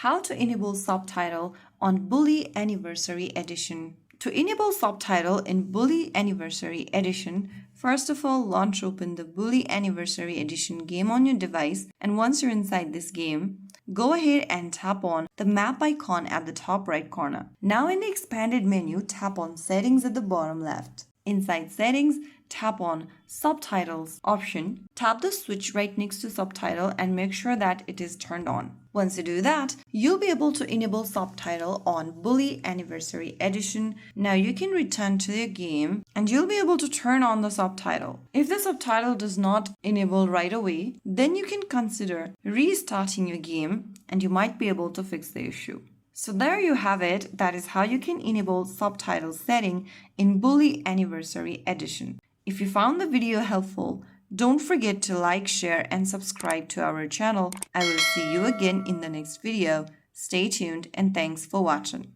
How to enable subtitle on Bully Anniversary Edition. To enable subtitle in Bully Anniversary Edition, first of all, launch open the Bully Anniversary Edition game on your device, and once you're inside this game, go ahead and tap on the map icon at the top right corner. Now in the expanded menu, tap on Settings at the bottom left. Inside Settings, tap on Subtitles option. Tap the switch right next to Subtitle and make sure that it is turned on. Once you do that, you'll be able to enable subtitle on Bully Anniversary Edition. Now you can return to your game and you'll be able to turn on the subtitle. If the subtitle does not enable right away, then you can consider restarting your game and you might be able to fix the issue. So there you have it. That is how you can enable subtitle setting in Bully Anniversary Edition. If you found the video helpful, don't forget to like, share, and subscribe to our channel. I will see you again in the next video. Stay tuned and thanks for watching.